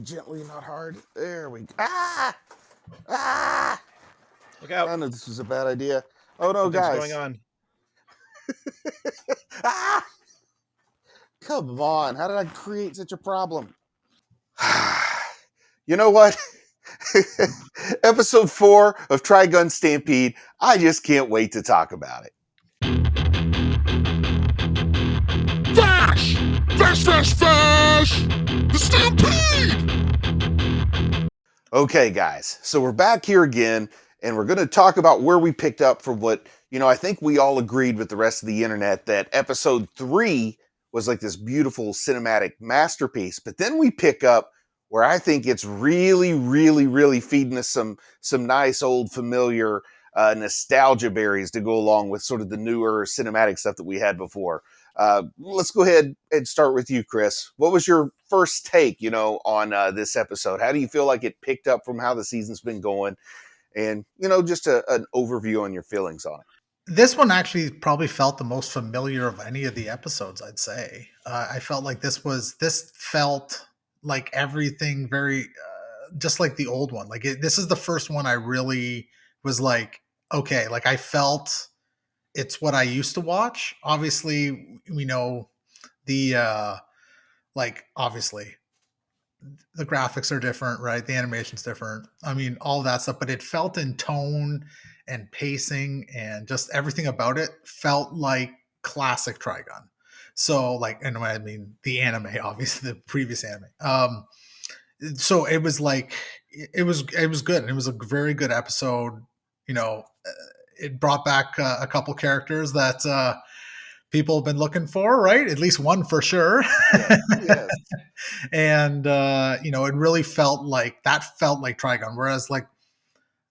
gently, not hard. There we go. Ah! Ah! Look out. I know this was a bad idea. Oh no, Something's guys. going on. Ah! Come on. How did I create such a problem? You know what? Episode 4 of Trigun Stampede. I just can't wait to talk about it. Vash! Vash, Vash, Vash! The Stampede! Okay, guys. So we're back here again, and we're going to talk about where we picked up from what, I think we all agreed with the rest of the internet that episode 3 was like this beautiful cinematic masterpiece. But then we pick up where I think it's really, really, really feeding us some nice old familiar nostalgia berries to go along with sort of the newer cinematic stuff that we had before. Let's go ahead and start with you, Chris. What was your first take, on this episode? How do you feel like it picked up from how the season's been going? And, just an overview on your feelings on it. This one actually probably felt the most familiar of any of the episodes, I'd say. I felt like this felt like everything very, just like the old one. This is the first one I really was like, okay, like I felt it's what I used to watch. Obviously, we know the, obviously the graphics are different, right? The animation's different. I mean, all that stuff, but it felt in tone and pacing and just everything about it felt like classic Trigun. So and I mean the anime, obviously the previous anime. So it was like, it was good. And it was a very good episode. It brought back a couple characters that, people have been looking for, right? At least one for sure. Yes. And, it really felt like Trigun. Whereas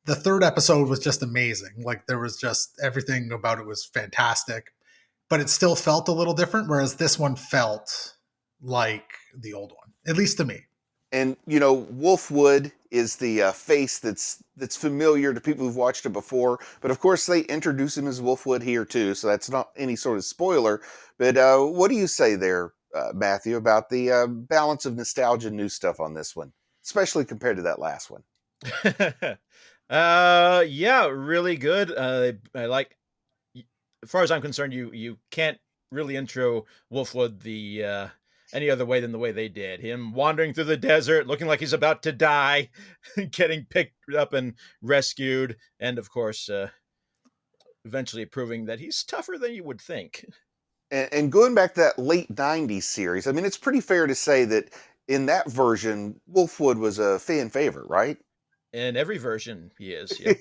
the third episode was just amazing. Like there was just everything about it was fantastic, but it still felt a little different. Whereas this one felt like the old one, at least to me. And, Wolfwood is the face that's familiar to people who've watched it before. But of course, they introduce him as Wolfwood here too, so that's not any sort of spoiler. But what do you say there, Matthew, about the balance of nostalgia and new stuff on this one, especially compared to that last one? Yeah, really good. I like, as far as I'm concerned, you can't really intro Wolfwood any other way than the way they did. Him wandering through the desert, looking like he's about to die, getting picked up and rescued, and of course, eventually proving that he's tougher than you would think. And going back to that late 90s series, I mean, it's pretty fair to say that in that version, Wolfwood was a fan favorite, right? In every version, he is. Yeah.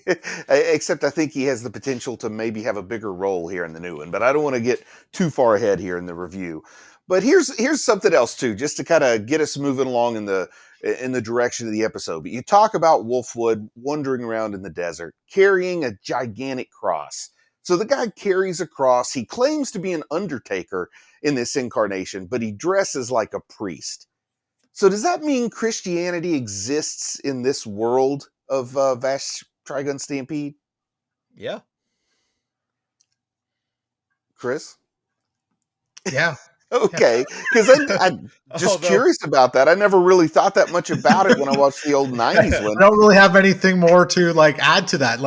Except I think he has the potential to maybe have a bigger role here in the new one. But I don't want to get too far ahead here in the review. But here's something else too, just to kind of get us moving along in the direction of the episode. But you talk about Wolfwood wandering around in the desert, carrying a gigantic cross. So the guy carries a cross. He claims to be an undertaker in this incarnation, but he dresses like a priest. So does that mean Christianity exists in this world of Vash Trigun Stampede? Yeah. Chris? Yeah. Okay, because I'm just curious about that. I never really thought that much about it when I watched the old 90s one. I don't really have anything more to add to that.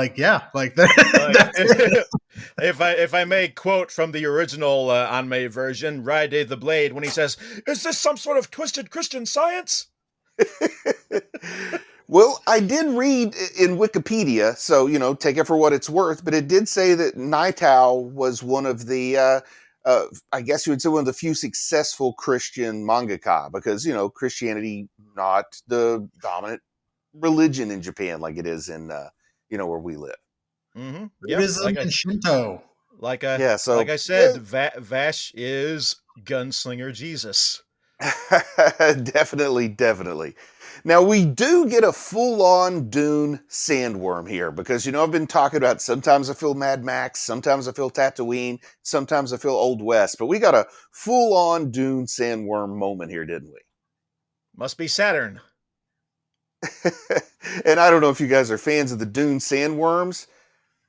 If I may quote from the original anime version, Ride the Blade, when he says, "Is this some sort of twisted Christian Science?" Well, I did read in Wikipedia, so, take it for what it's worth, but it did say that Naitao was one of the, I guess you would say one of the few successful Christian mangaka, because, Christianity not the dominant religion in Japan like it is in, where we live. Mm-hmm. Buddhism and Shinto. Like I said, Vash is Gunslinger Jesus. Definitely. Now, we do get a full-on Dune sandworm here because, I've been talking about sometimes I feel Mad Max, sometimes I feel Tatooine, sometimes I feel Old West, but we got a full-on Dune sandworm moment here, didn't we? Must be Saturn. And I don't know if you guys are fans of the Dune sandworms,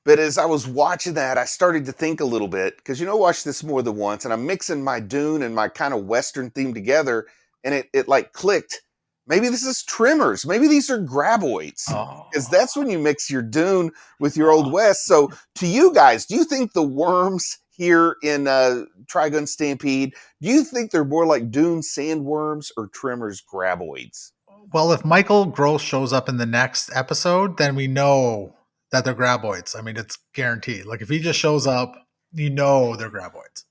but as I was watching that, I started to think a little bit because, I watched this more than once and I'm mixing my Dune and my kind of Western theme together and it clicked. maybe this is Tremors. Maybe these are Graboids. Because that's when you mix your Dune with your Old West. So to you guys, do you think the worms here in Trigun Stampede, do you think they're more like Dune sandworms or Tremors Graboids? Well, if Michael Gross shows up in the next episode, then we know that they're graboids. I mean, it's guaranteed. Like if he just shows up, you know they're graboids.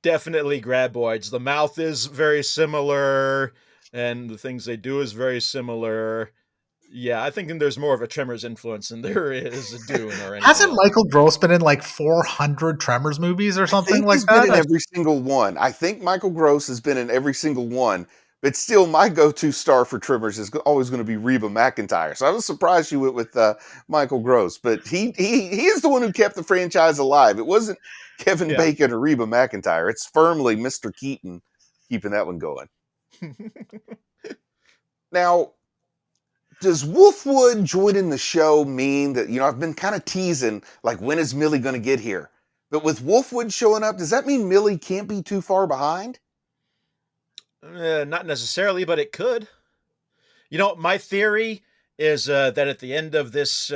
Definitely graboids. The mouth is very similar, and the things they do is very similar. Yeah, I think there's more of a Tremors influence than there is a Dune or anything. Hasn't else. Michael Gross been in like 400 Tremors movies or I something think like he's been in that? every single one. I think Michael Gross has been in every single one. But still, my go-to star for Tremors is always going to be Reba McEntire. So I was surprised you went with Michael Gross, but he is the one who kept the franchise alive. It wasn't Kevin Bacon or Reba McEntire. It's firmly Mr. Keaton keeping that one going. Now, does Wolfwood joining the show mean that, I've been kind of teasing, like, when is Millie going to get here? But with Wolfwood showing up, does that mean Millie can't be too far behind? Not necessarily, but it could. My theory is that at the end of this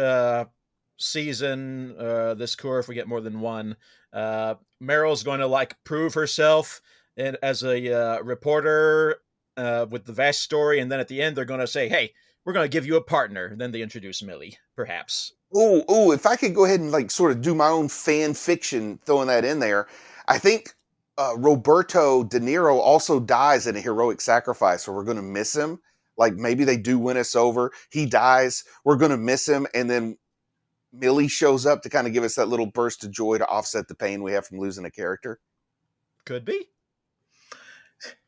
season, this tour, if we get more than one, Meryl's going to prove herself as a reporter with the vast story, and then at the end they're going to say, "Hey, we're going to give you a partner." And then they introduce Millie, perhaps. Oh, if I could go ahead and sort of do my own fan fiction, throwing that in there, I think Roberto De Niro also dies in a heroic sacrifice, so we're going to miss him. Like maybe they do win us over. He dies. We're going to miss him. And then Millie shows up to kind of give us that little burst of joy to offset the pain we have from losing a character. Could be.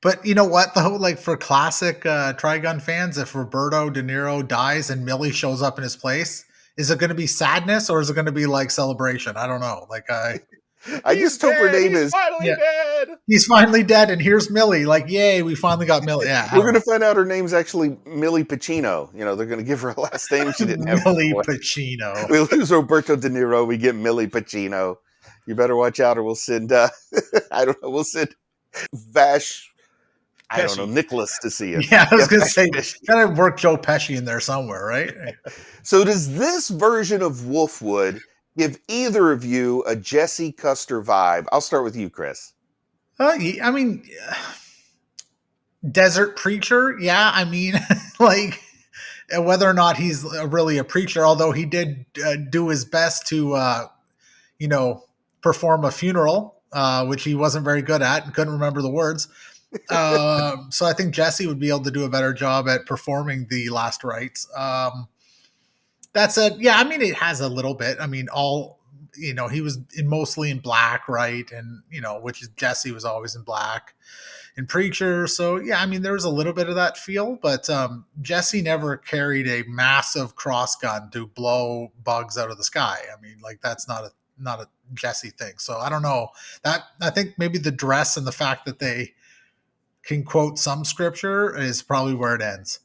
But you know what? The whole for classic Trigun fans, if Roberto De Niro dies and Millie shows up in his place, is it going to be sadness or is it going to be celebration? I don't know. I just hope her name is finally dead. He's finally dead, and here's Millie. Yay, we finally got Millie. Yeah, we're going to find out her name's actually Millie Pacino. They're going to give her a last name she didn't have. Millie Pacino. We lose Roberto De Niro, we get Millie Pacino. You better watch out, or we'll send. I don't know. We'll send Vash. I don't know, Nicholas to see him. Yeah, I was going to say, kind of work Joe Pesci in there somewhere, right? So does this version of Wolfwood give either of you a Jesse Custer vibe? I'll start with you, Chris. I mean, desert preacher. Yeah, I mean, whether or not he's really a preacher, although he did do his best to, perform a funeral, which he wasn't very good at and couldn't remember the words. So I think Jesse would be able to do a better job at performing the last rites. That said, yeah, I mean, it has a little bit. I mean, he was mostly in black, right? And, which is Jesse was always in black and Preacher. So, yeah, I mean, there was a little bit of that feel, but Jesse never carried a massive cross gun to blow bugs out of the sky. I mean, that's not a Jesse thing. So I don't know that. I think maybe the dress and the fact that they can quote some scripture is probably where it ends.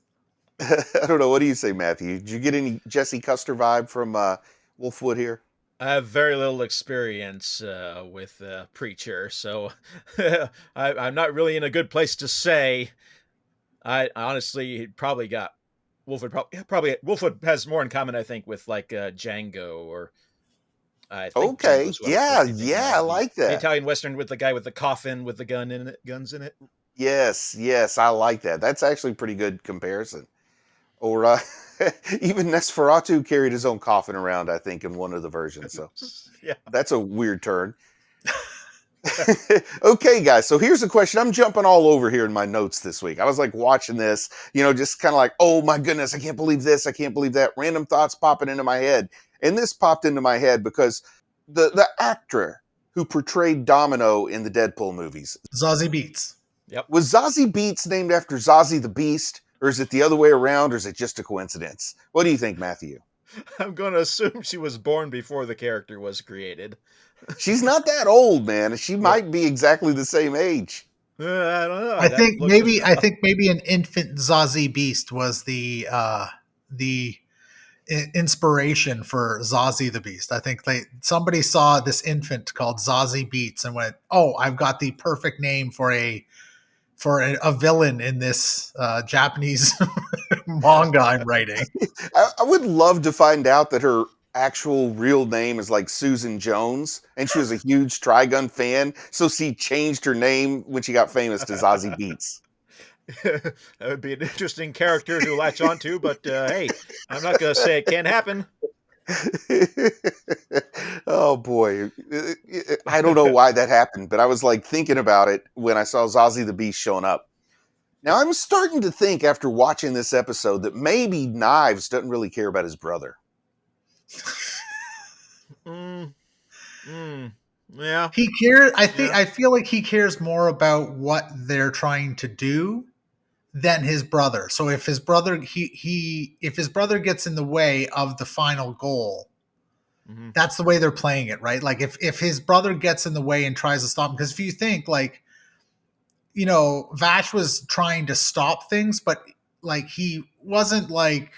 I don't know. What do you say, Matthew? Did you get any Jesse Custer vibe from Wolfwood here? I have very little experience with Preacher, so I'm not really in a good place to say. I honestly probably got Wolfwood. Probably Wolfwood has more in common, I think, with Django or. I think okay, yeah, I like that. The Italian Western with the guy with the coffin with the guns in it. Yes, I like that. That's actually a pretty good comparison. Or even Nosferatu carried his own coffin around, I think, in one of the versions. So yeah, that's a weird turn. Okay, guys. So here's the question. I'm jumping all over here in my notes this week. I was watching this, just kind of oh my goodness, I can't believe this. I can't believe that. Random thoughts popping into my head. And this popped into my head because the actor who portrayed Domino in the Deadpool movies, Zazie Beetz. Yep. Was Zazie Beetz named after Zazie the Beast? Or is it the other way around, or is it just a coincidence? What do you think, Matthew? I'm going to assume she was born before the character was created. She's not that old, man. She might be exactly the same age. I don't know. I think maybe an infant Zazie Beast was the inspiration for Zazie the Beast. I think somebody saw this infant called Zazie Beetz and went, "Oh, I've got the perfect name for a for a villain in this Japanese manga I'm writing. I would love to find out that her actual real name is like Susan Jones, and she was a huge Trigun fan, so she changed her name when she got famous to Zazie Beetz. That would be an interesting character to latch onto, but hey, I'm not going to say it can't happen. Oh boy, I don't know why that happened, but I was like thinking about it when I saw Zazie the Beast showing up. Now I'm starting to think after watching this episode that maybe Knives doesn't really care about his brother. Yeah. He cares. I feel like he cares more about what they're trying to do than his brother. So if his brother if his brother gets in the way of the final goal, that's the way they're playing it, right? Like if his brother gets in the way and tries to stop him, because if you think like, Vash was trying to stop things, but like he wasn't like,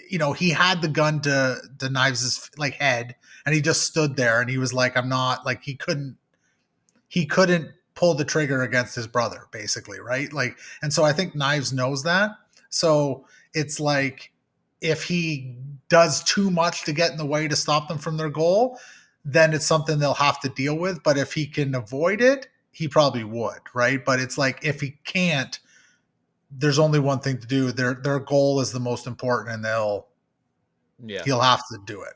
he had the gun to Knives' like head, and he just stood there and he was like, I'm not like he couldn't pull the trigger against his brother, basically, right? Like, and so I think Knives knows that. So it's like if he does too much to get in the way to stop them from their goal, then it's something they'll have to deal with. But if he can avoid it, he probably would, right? But it's like if he can't, there's only one thing to do. Their goal is the most important, and he'll have to do it.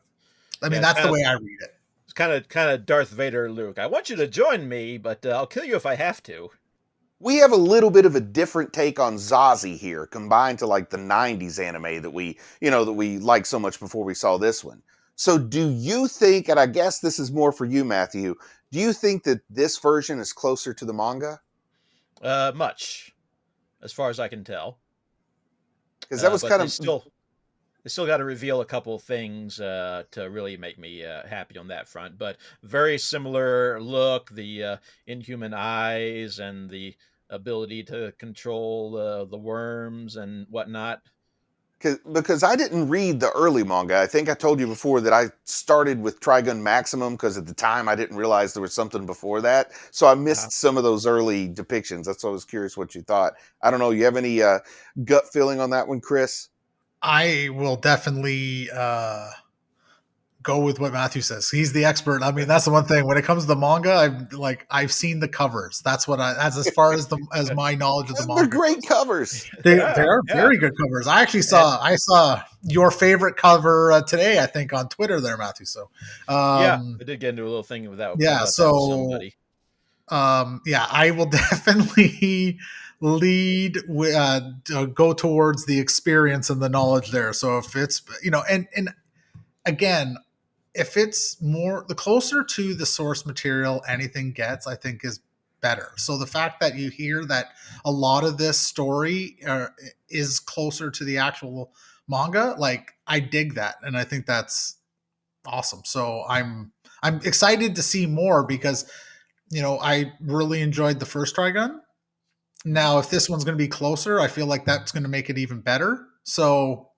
I mean, that's the way I read it. It's kind of Darth Vader, Luke. I want you to join me, but I'll kill you if I have to. We have a little bit of a different take on Zazie here, combined to like the '90s anime that we liked so much before we saw this one. So, do you think? And I guess this is more for you, Matthew. Do you think that this version is closer to the manga? Much, as far as I can tell. Because that was kind of they still got to reveal a couple things to really make me happy on that front. But very similar look, the inhuman eyes and the ability to control the worms and whatnot. Because I didn't read the early manga. I think I told you before that I started with Trigun Maximum because at the time I didn't realize there was something before that. So I missed some of those early depictions. That's why I was curious what you thought. I don't know. You have any gut feeling on that one, Chris? I will definitely go with what Matthew says. He's the expert. I mean, that's the one thing when it comes to the manga. I've seen the covers. That's as far as my knowledge of the manga. They're great covers. They are very good covers. I actually saw your favorite cover today, I think, on Twitter there, Matthew. So I did get into a little thing with that. Yeah, so I will definitely lead go towards the experience and the knowledge there. So if it's and again, if it's more the closer to the source material anything gets, I think is better. So the fact that you hear that a lot of this story is closer to the actual manga, like I dig that, and I think that's awesome. So I'm excited to see more because I really enjoyed the first Trigun. Now, if this one's going to be closer, I feel like that's going to make it even better. So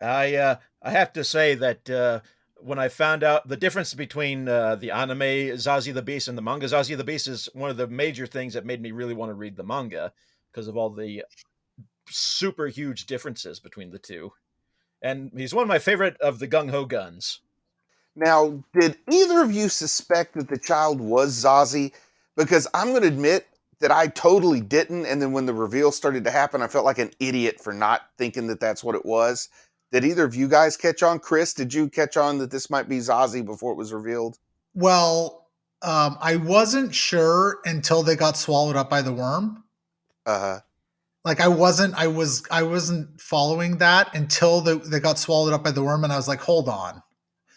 I have to say that when I found out the difference between the anime Zazie the Beast and the manga Zazie the Beast is one of the major things that made me really want to read the manga because of all the super huge differences between the two. And he's one of my favorite of the Gung Ho Guns. Now, did either of you suspect that the child was Zazie? Because I'm going to admit that I totally didn't. And then when the reveal started to happen, I felt like an idiot for not thinking that that's what it was. Did either of you guys catch on? Chris, did you catch on that this might be Zazie before it was revealed? Well, I wasn't sure until they got swallowed up by the worm. Like I wasn't following that until they got swallowed up by the worm, and I was like, hold on.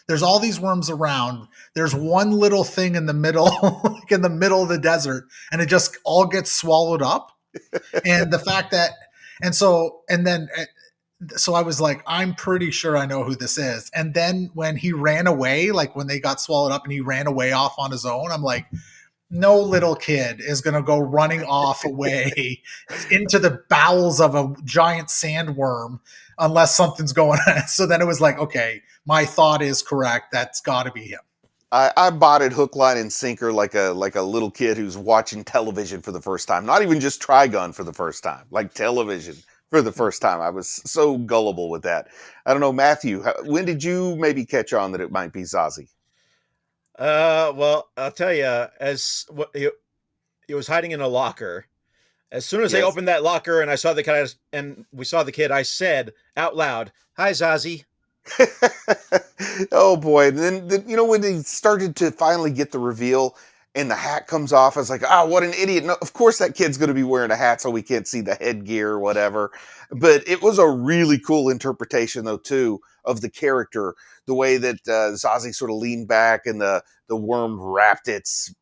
There's all these worms around. There's one little thing in the middle, like in the middle of the desert, and it just all gets swallowed up. And the fact that, so I was like, I'm pretty sure I know who this is. And then when he ran away, like when they got swallowed up and he ran away off on his own, I'm like, no little kid is going to go running off away into the bowels of a giant sandworm unless something's going on. So then it was like, okay, my thought is correct. That's got to be him. I bought it hook, line, and sinker like a little kid who's watching television for the first time. Not even just Trigun for the first time, like television for the first time. I was so gullible with that. I don't know, Matthew. When did you maybe catch on that it might be Zazie? Well, I'll tell you, as what he was hiding in a locker. As soon as they Yes. opened that locker and I saw the kid, and we saw the kid, I said out loud, "Hi, Zazie." Oh boy! And then you know when they started to finally get the reveal and the hat comes off, I was like, "Ah, what an idiot!" No, of course that kid's going to be wearing a hat so we can't see the headgear or whatever. But it was a really cool interpretation, though, too, of the character. The way that Zazie sort of leaned back and the worm wrapped its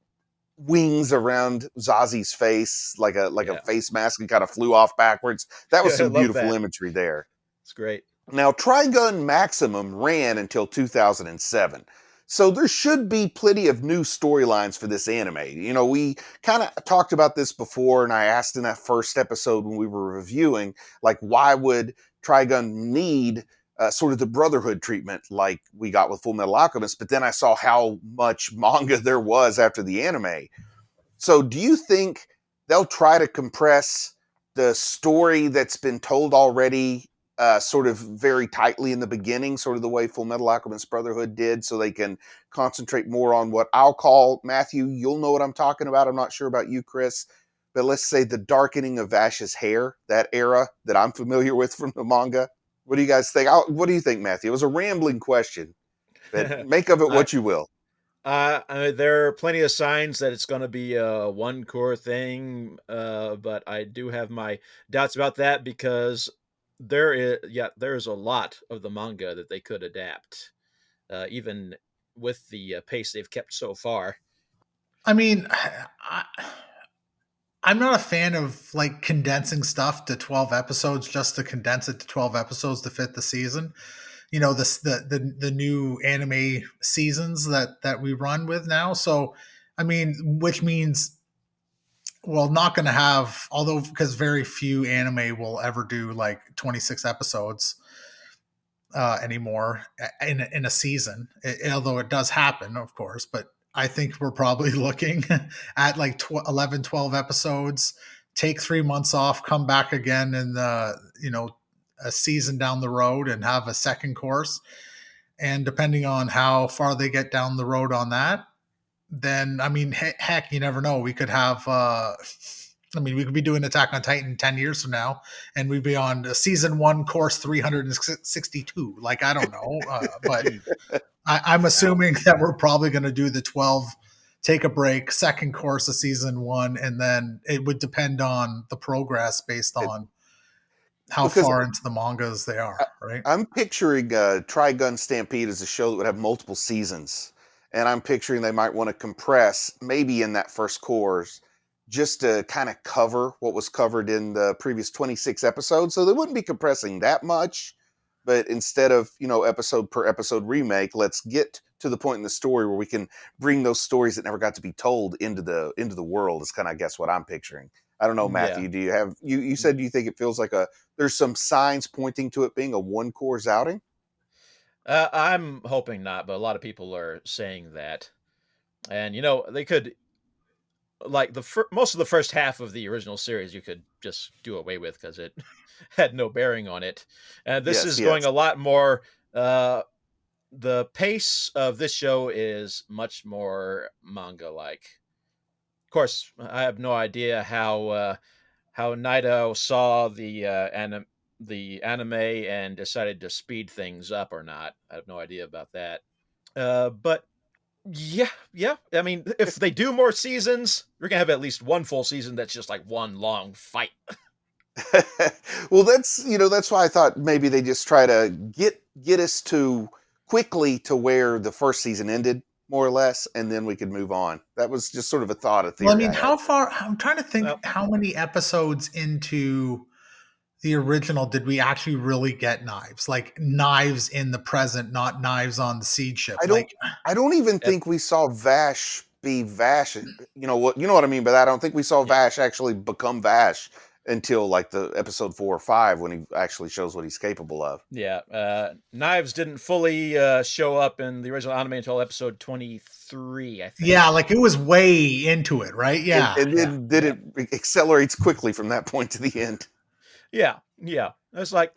wings around Zazie's face like a Yeah, face mask and kind of flew off backwards. That was I some love beautiful that. imagery there. It's great. Now, Trigun Maximum ran until 2007. So there should be plenty of new storylines for this anime. You know, we kind of talked about this before, and I asked in that first episode when we were reviewing, like, why would Trigun need sort of the Brotherhood treatment like we got with Full Metal Alchemist? But then I saw how much manga there was after the anime. So do you think they'll try to compress the story that's been told already sort of very tightly in the beginning, sort of the way Full Metal Alchemist Brotherhood did, so they can concentrate more on what I'll call, Matthew, you'll know what I'm talking about. I'm not sure about you, Chris, but let's say the darkening of Vash's hair, that era that I'm familiar with from the manga. What do you guys think? What do you think, Matthew? It was a rambling question, but make of it I, what you will. there are plenty of signs that it's going to be a one core thing, but I do have my doubts about that because there's a lot of the manga that they could adapt, even with the pace they've kept so far. I mean, I'm not a fan of like condensing stuff to 12 episodes just to condense it to 12 episodes to fit the season. You know, the new anime seasons that we run with now. So, I mean, which means, well, not going to have, although because very few anime will ever do like 26 episodes anymore in a season. Although it does happen, of course, but I think we're probably looking at like 11, 12 episodes. Take 3 months off, come back again in the a season down the road, and have a second course. And depending on how far they get down the road on that, then I mean, heck, you never know. We could have. I mean, we could be doing Attack on Titan 10 years from now, and we'd be on season one, course 362. Like, I don't know. But I'm assuming that we're probably going to do the 12, take a break, second course of season one, and then it would depend on the progress based It, on how because far into the mangas they are, right? I'm picturing Trigun Stampede as a show that would have multiple seasons, and I'm picturing they might want to compress maybe in that first course just to kind of cover what was covered in the previous 26 episodes. So they wouldn't be compressing that much, but instead of episode per episode remake, let's get to the point in the story where we can bring those stories that never got to be told into the world. Is kind of I guess what I'm picturing. I don't know, Yeah. Matthew. Do you have you said you think it feels like there's some signs pointing to it being a one course outing? I'm hoping not, but a lot of people are saying that. And they could, like, most of the first half of the original series you could just do away with because it had no bearing on it. And this Yes, is going yes. a lot more. The pace of this show is much more manga like. Of course, I have no idea how Naito saw the anime and decided to speed things up or not. I have no idea about that. But yeah, yeah. I mean, if they do more seasons, we're gonna have at least one full season that's just like one long fight. Well, that's why I thought maybe they just try to get us to quickly to where the first season ended, more or less, and then we could move on. That was just sort of a thought, a Well, I theory mean, I had. how far? I'm trying to think Well, how many episodes into the original did we actually really get knives? Like knives in the present, not knives on the seed ship. I don't Like, I don't even ep- think we saw Vash be Vash. You know what I mean by that? I don't think we saw yeah, Vash actually become Vash until like the episode 4 or 5 when he actually shows what he's capable of. Yeah, Knives didn't fully show up in the original anime until episode 23, I think. Yeah, like it was way into it, right? Yeah. And then it accelerates quickly from that point to the end. Yeah. It's like,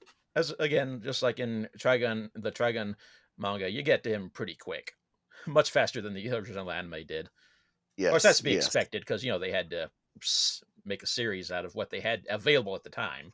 again, just like in the Trigun manga, you get to him pretty quick, much faster than the original anime did. Yes, Of course, that's to be expected because they had to make a series out of what they had available at the time.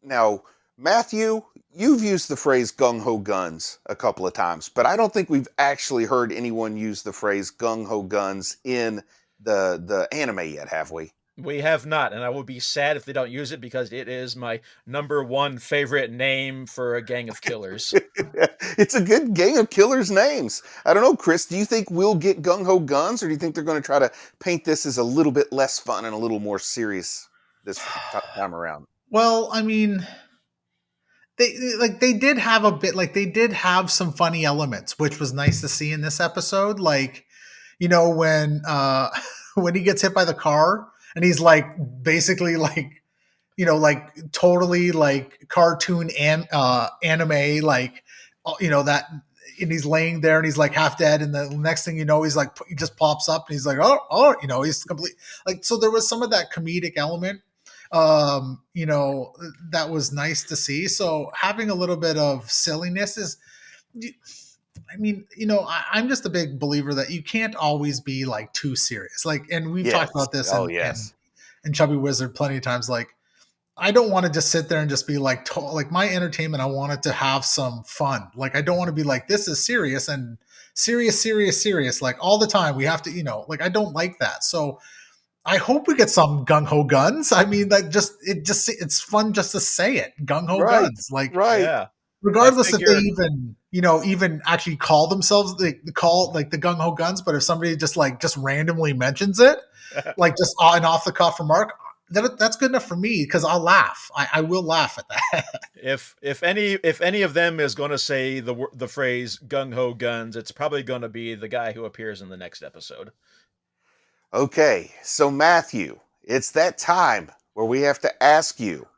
Now, Matthew, you've used the phrase gung ho guns a couple of times, but I don't think we've actually heard anyone use the phrase gung ho guns in the anime yet, have we? We have not, and I will be sad if they don't use it because it is my number one favorite name for a gang of killers. It's a good gang of killers names. I don't know, Chris, do you think we'll get gung ho guns, or do you think they're going to try to paint this as a little bit less fun and a little more serious this time around? Well, I mean, they did have a bit, like they did have some funny elements, which was nice to see in this episode. Like, when when he gets hit by the car and he's like basically like like totally like cartoon anime, like that, and he's laying there and he's like half dead, and the next thing you know, he's like, he just pops up and he's like, oh, he's complete, like, so there was some of that comedic element, that was nice to see. So having a little bit of silliness is, I mean, I'm just a big believer that you can't always be like too serious. Like, and we've talked about this in Chubby Wizard plenty of times. Like, I don't want to just sit there and just be like, like my entertainment, I want it to have some fun. Like, I don't want to be like, this is serious and serious, like all the time. We have to, like, I don't like that. So I hope we get some gung ho guns. I mean, it's fun just to say it. Gung ho guns. Like, Yeah. Regardless if they even actually call themselves, they call like the gung ho guns, but if somebody just randomly mentions it, like just an off the cuff remark, that's good enough for me because I'll laugh. I will laugh at that. If any of them is going to say the phrase gung ho guns, it's probably going to be the guy who appears in the next episode. Okay, so Matthew, it's that time where we have to ask you,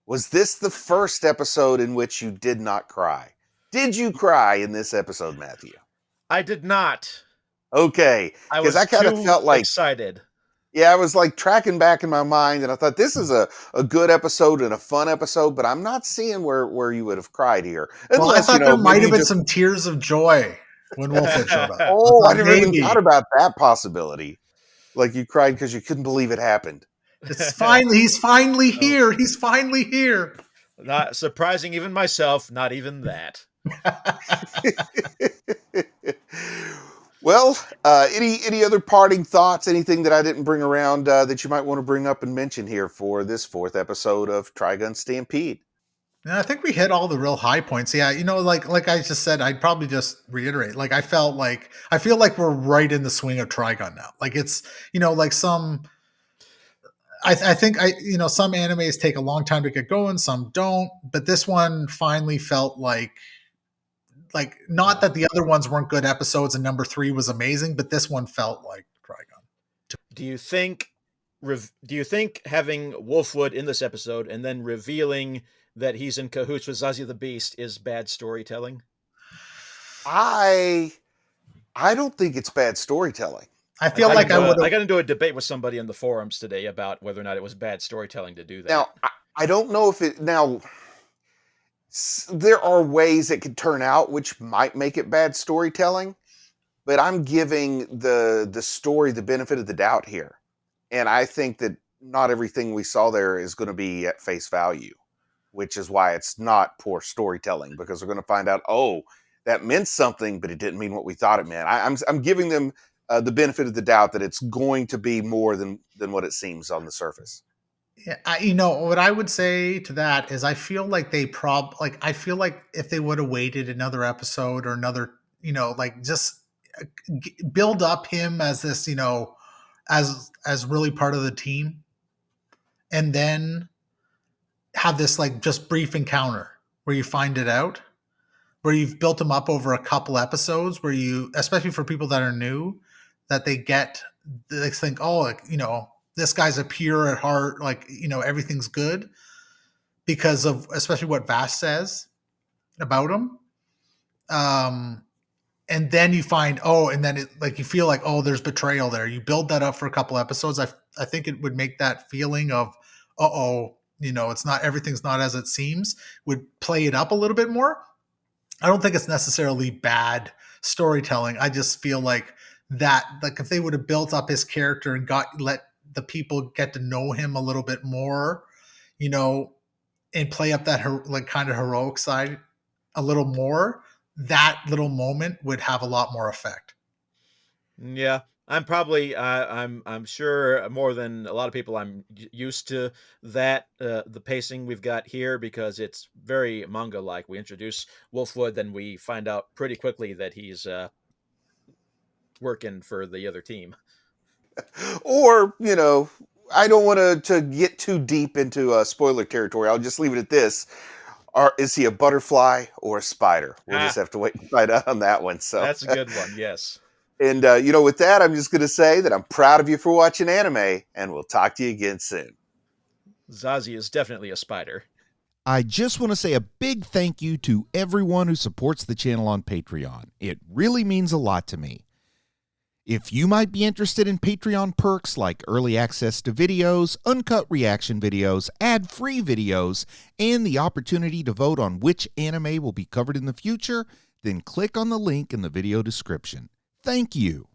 was this the first episode in which you did not cry? Did you cry in this episode, Matthew? I did not. Okay, because I kind of felt like excited. Yeah, I was like tracking back in my mind, and I thought this is a good episode and a fun episode, but I'm not seeing where you would have cried here. Well, I thought there might have been some tears of joy when Wolfwood showed up. Oh, I never even thought about that possibility. Like you cried because you couldn't believe it happened. It's finally, he's finally here. He's finally here. Not surprising even myself, not even that. Well, any other parting thoughts, anything that I didn't bring around that you might want to bring up and mention here for this 4th episode of Trigun Stampede? Yeah, I think we hit all the real high points. Yeah, like I just said, I'd probably just reiterate. Like I feel like we're right in the swing of Trigun now. Like it's, like some, I think some animes take a long time to get going, some don't, but this one finally felt like not that the other ones weren't good episodes and number 3 was amazing, but this one felt like Trigun. Do you think having Wolfwood in this episode and then revealing that he's in cahoots with Zazia the Beast is bad storytelling? I don't think it's bad storytelling. I feel like I would. I got into a debate with somebody in the forums today about whether or not it was bad storytelling to do that. Now, I don't know if it. Now, there are ways it could turn out which might make it bad storytelling, but I'm giving the story the benefit of the doubt here, and I think that not everything we saw there is going to be at face value, which is why it's not poor storytelling, because we're going to find out, oh, that meant something, but it didn't mean what we thought it meant. I'm giving them the benefit of the doubt that it's going to be more than what it seems on the surface. Yeah, what I would say to that is I feel like I feel like if they would have waited another episode or another, like just build up him as this, as really part of the team, and then have this like just brief encounter where you find it out, where you've built him up over a couple episodes, where you, especially for people that are new, that they think, oh, this guy's a pure at heart, like, everything's good because of especially what Vash says about him. And then you find, and then you feel like, there's betrayal there. You build that up for a couple episodes. I think it would make that feeling of, it's not, everything's not as it seems, would play it up a little bit more. I don't think it's necessarily bad storytelling. I just feel like that, like if they would have built up his character and let the people get to know him a little bit more, and play up that kind of heroic side a little more, that little moment would have a lot more effect. Yeah, I'm probably I'm sure more than a lot of people I'm used to that the pacing we've got here, because it's very manga like. We introduce Wolfwood, then we find out pretty quickly that he's working for the other team. Or, I don't want to get too deep into spoiler territory. I'll just leave it at this. Is he a butterfly or a spider? We'll just have to wait and find out on that one. So that's a good one, yes. And, with that, I'm just going to say that I'm proud of you for watching anime, and we'll talk to you again soon. Zazie is definitely a spider. I just want to say a big thank you to everyone who supports the channel on Patreon. It really means a lot to me. If you might be interested in Patreon perks like early access to videos, uncut reaction videos, ad-free videos, and the opportunity to vote on which anime will be covered in the future, then click on the link in the video description. Thank you.